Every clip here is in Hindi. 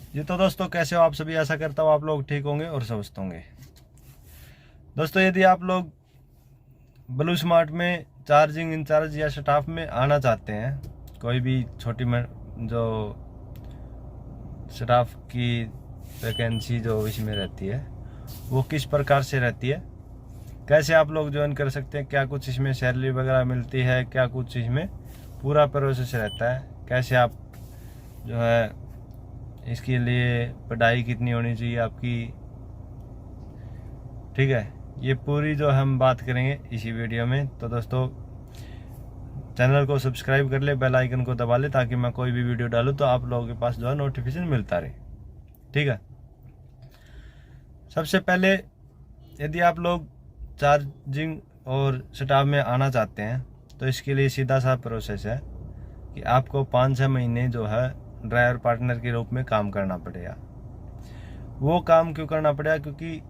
जी तो दोस्तों, कैसे हो आप सभी। आशा करता हूँ आप लोग ठीक होंगे और स्वस्थ होंगे। दोस्तों, यदि आप लोग ब्लू स्मार्ट में चार्जिंग इंचार्ज या स्टाफ में आना चाहते हैं, कोई भी छोटी जो स्टाफ की वैकेंसी जो इसमें रहती है वो किस प्रकार से रहती है, कैसे आप लोग ज्वाइन कर सकते हैं, क्या कुछ इसमें सैलरी वगैरह मिलती है, क्या कुछ इसमें पूरा प्रोसेस रहता है, कैसे आप जो है इसके लिए पढ़ाई कितनी होनी चाहिए आपकी, ठीक है। ये पूरी जो हम बात करेंगे इसी वीडियो में। तो दोस्तों, चैनल को सब्सक्राइब कर ले, बेल आइकन को दबा ले, ताकि मैं कोई भी वीडियो डालूँ तो आप लोगों के पास जो है नोटिफिकेशन मिलता रहे, ठीक है। सबसे पहले, यदि आप लोग चार्जिंग और स्टाफ में आना चाहते हैं तो इसके लिए सीधा सा प्रोसेस है कि आपको 5-6 महीने जो है ड्राइवर पार्टनर के रूप में काम करना पड़ेगा। वो काम क्यों करना पड़ेगा? क्योंकि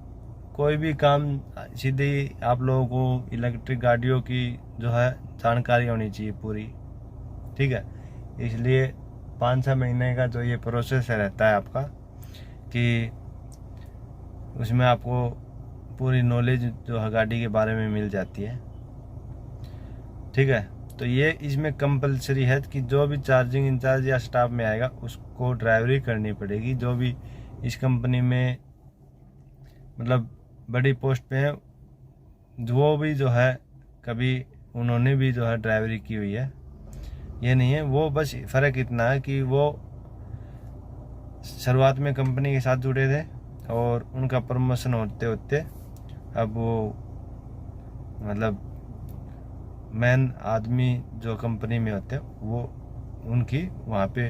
कोई भी काम सीधे आप लोगों को इलेक्ट्रिक गाड़ियों की जो है जानकारी होनी चाहिए पूरी, ठीक है। इसलिए 5-6 महीने का जो ये प्रोसेस रहता है आपका, कि उसमें आपको पूरी नॉलेज जो है गाड़ी के बारे में मिल जाती है, ठीक है। तो ये इसमें कंपलसरी है कि जो भी चार्जिंग इंचार्ज या स्टाफ में आएगा उसको ड्राइवरी करनी पड़ेगी। जो भी इस कंपनी में मतलब बड़ी पोस्ट पे है, वो भी जो है कभी उन्होंने भी जो है ड्राइवरी की हुई है, ये नहीं है। वो बस फ़र्क इतना है कि वो शुरुआत में कंपनी के साथ जुड़े थे और उनका प्रमोशन होते होते अब वो मतलब मैन आदमी जो कंपनी में होते हैं वो उनकी वहाँ पे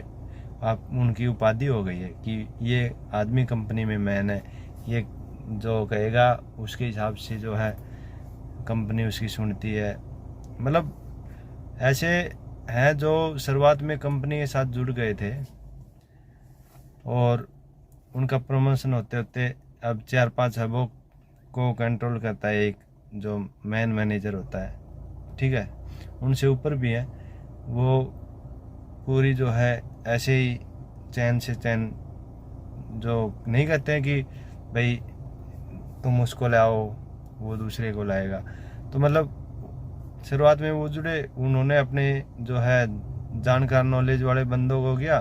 आप उनकी उपाधि हो गई है कि ये आदमी कंपनी में मैन है। ये जो कहेगा उसके हिसाब से जो है कंपनी उसकी सुनती है। मतलब ऐसे हैं जो शुरुआत में कंपनी के साथ जुड़ गए थे और उनका प्रमोशन होते होते अब 4-5 हबों को कंट्रोल करता है एक जो मैन मैनेजर होता है, ठीक है। उनसे ऊपर भी है वो पूरी जो है ऐसे ही चैन से चैन, जो नहीं कहते हैं कि भाई तुम उसको लाओ वो दूसरे को लाएगा। तो मतलब शुरुआत में वो जुड़े, उन्होंने अपने जो है जानकार नॉलेज वाले बंदों को किया,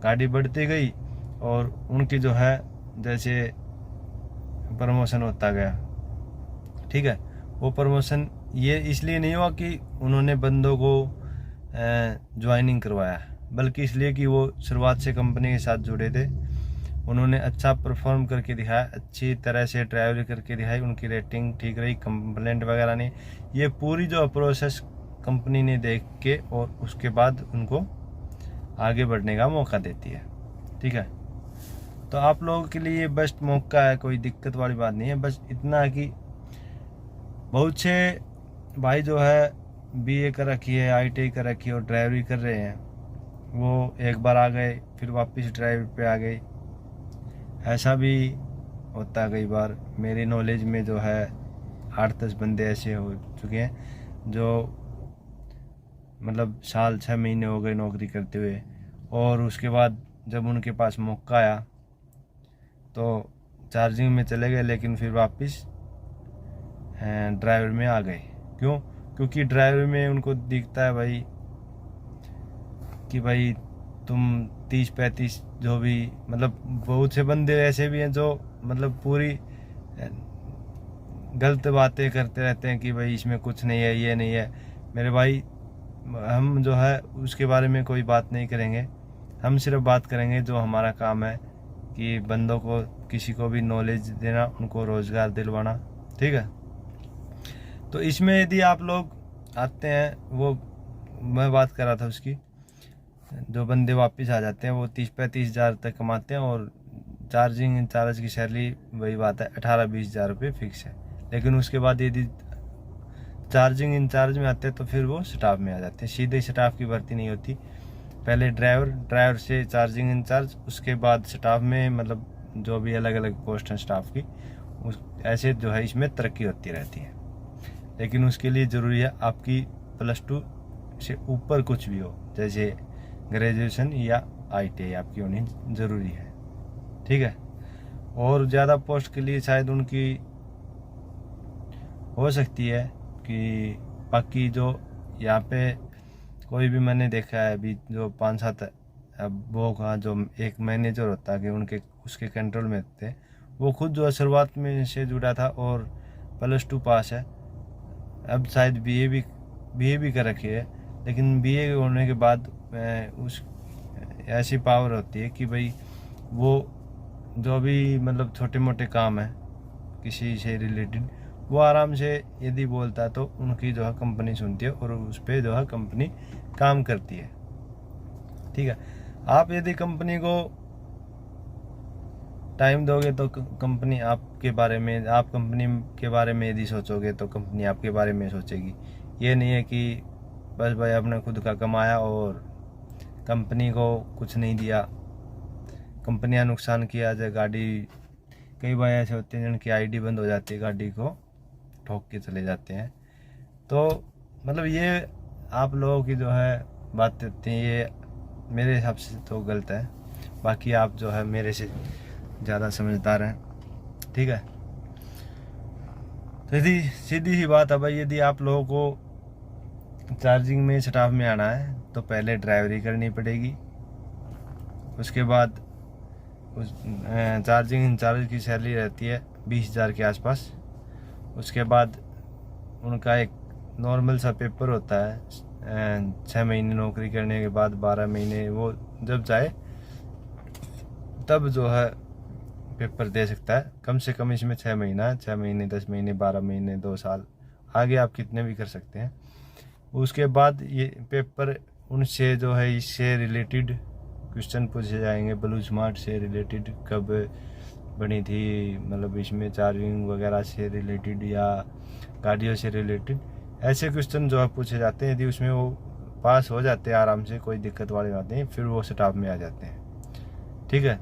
गाड़ी बढ़ती गई और उनकी जो है जैसे प्रमोशन होता गया, ठीक है। वो प्रमोशन ये इसलिए नहीं हुआ कि उन्होंने बंदों को ज्वाइनिंग करवाया, बल्कि इसलिए कि वो शुरुआत से कंपनी के साथ जुड़े थे, उन्होंने अच्छा परफॉर्म करके दिखाया, अच्छी तरह से ड्राइवरी करके दिखाई, उनकी रेटिंग ठीक रही, कंप्लेंट वगैरह नहीं। ये पूरी जो प्रोसेस कंपनी ने देख के और उसके बाद उनको आगे बढ़ने का मौका देती है, ठीक है। तो आप लोगों के लिए बेस्ट मौका है, कोई दिक्कत वाली बात नहीं है। बस इतना है कि बहुत से भाई जो है बीए कर रखी है, आईटीआई कर रखी है और ड्राइवरी कर रहे हैं, वो एक बार आ गए फिर वापस ड्राइवरी पे आ गए। ऐसा भी होता है कई बार। मेरी नॉलेज में जो है 8-10 बंदे ऐसे हो चुके हैं जो मतलब साल 6 महीने हो गए नौकरी करते हुए, और उसके बाद जब उनके पास मौका आया तो चार्जिंग में चले गए, लेकिन फिर वापस ड्राइवर में आ गए। क्यों? क्योंकि ड्राइवर में उनको दिखता है भाई कि भाई तुम 30-35 जो भी मतलब बहुत से बंदे ऐसे भी हैं जो मतलब पूरी गलत बातें करते रहते हैं कि भाई इसमें कुछ नहीं है, ये नहीं है। मेरे भाई, हम जो है उसके बारे में कोई बात नहीं करेंगे, हम सिर्फ बात करेंगे जो हमारा काम है कि बंदों को किसी को भी नॉलेज देना, उनको रोज़गार दिलवाना, ठीक है। तो इसमें यदि आप लोग आते हैं, वो मैं बात कर रहा था उसकी, जो बंदे वापस आ जाते हैं वो 30-35 हज़ार तक कमाते हैं और चार्जिंग इंचार्ज की सैलरी वही बात है 18-20 हज़ार रुपये फिक्स है। लेकिन उसके बाद यदि चार्जिंग इंचार्ज में आते हैं तो फिर वो स्टाफ में आ जाते हैं, सीधे स्टाफ की भर्ती नहीं होती। पहले ड्राइवर से चार्जिंग इंचार्ज, उसके बाद स्टाफ में, मतलब जो भी अलग अलग पोस्ट हैं स्टाफ की, उस ऐसे जो है इसमें तरक्की होती रहती है। लेकिन उसके लिए ज़रूरी है आपकी +2 से ऊपर कुछ भी हो, जैसे ग्रेजुएशन या आईटीआई आपकी होनी ज़रूरी है, ठीक है। और ज़्यादा पोस्ट के लिए शायद उनकी हो सकती है कि बाकी जो यहाँ पे कोई भी मैंने देखा है अभी जो 5-7 वो का जो एक मैनेजर होता है कि उनके उसके कंट्रोल में थे, वो खुद जो शुरुआत में से जुड़ा था और +2 पास है, अब शायद बीए भी कर रखी है, लेकिन बीए होने के बाद उस ऐसी पावर होती है कि भाई वो जो भी मतलब छोटे मोटे काम है किसी से रिलेटेड, वो आराम से यदि बोलता है तो उनकी जो है कंपनी सुनती है और उस पर जो है कंपनी काम करती है। ठीक है। आप यदि कंपनी को टाइम दोगे तो कंपनी आपके बारे में, आप कंपनी के बारे में यदि सोचोगे तो कंपनी आपके बारे में सोचेगी। ये नहीं है कि बस भाई आपने खुद का कमाया और कंपनी को कुछ नहीं दिया, कंपनियां नुकसान किया जाए। गाड़ी कई बार ऐसे होते हैं जिनकी आईडी बंद हो जाती है, गाड़ी को ठोक के चले जाते हैं। तो मतलब ये आप लोगों की जो है बात होती है, ये मेरे हिसाब से तो गलत है। बाकी आप जो है मेरे से ज़्यादा समझदार हैं। ठीक है। तो यदि सीधी ही बात है भाई, यदि आप लोगों को चार्जिंग में स्टाफ में आना है तो पहले ड्राइवरी करनी पड़ेगी। उसके बाद उस चार्जिंग इंचार्ज की सैलरी रहती है 20,000 के आसपास। उसके बाद उनका एक नॉर्मल सा पेपर होता है, 6 महीने नौकरी करने के बाद 12 महीने वो जब चाहे तब जो है पेपर दे सकता है। कम से कम इसमें 6 महीना है, 6 महीने 10 महीने 12 महीने 2 साल, आगे आप कितने भी कर सकते हैं। उसके बाद ये पेपर उनसे जो है इससे रिलेटेड क्वेश्चन पूछे जाएंगे। ब्लू स्मार्ट से रिलेटेड कब बनी थी, मतलब इसमें चार्जिंग वगैरह से रिलेटेड या गाड़ियों से रिलेटेड ऐसे क्वेश्चन जो है पूछे जाते हैं। यदि उसमें वो पास हो जाते हैं आराम से, कोई दिक्कत वाली बात नहीं, फिर वो स्टाफ में आ जाते हैं। ठीक है।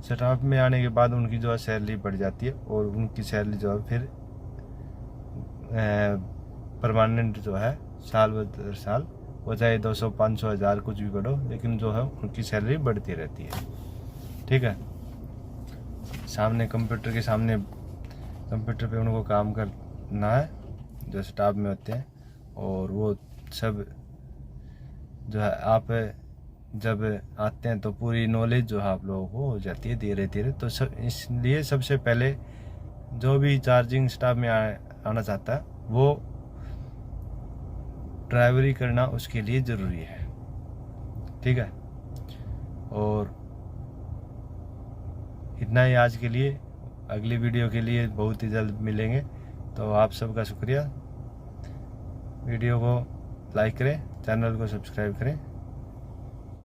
स्टाफ में आने के बाद उनकी जो है सैलरी बढ़ जाती है और उनकी सैलरी जो है फिर परमानेंट जो है साल ब साल, वो चाहे 200 500 हज़ार कुछ भी बढ़ो, लेकिन जो है उनकी सैलरी बढ़ती रहती है। ठीक है। सामने कंप्यूटर के सामने कंप्यूटर पे उनको काम करना है जो स्टाफ में होते हैं, और वो सब जो है आप जब आते हैं तो पूरी नॉलेज जो है आप लोगों को हो जाती है धीरे धीरे। तो सब इसलिए सबसे पहले जो भी चार्जिंग स्टाफ में आना चाहता है वो ड्राइवरी करना उसके लिए ज़रूरी है। ठीक है। और इतना ही आज के लिए। अगली वीडियो के लिए बहुत ही जल्द मिलेंगे। तो आप सबका शुक्रिया। वीडियो को लाइक करें, चैनल को सब्सक्राइब करें।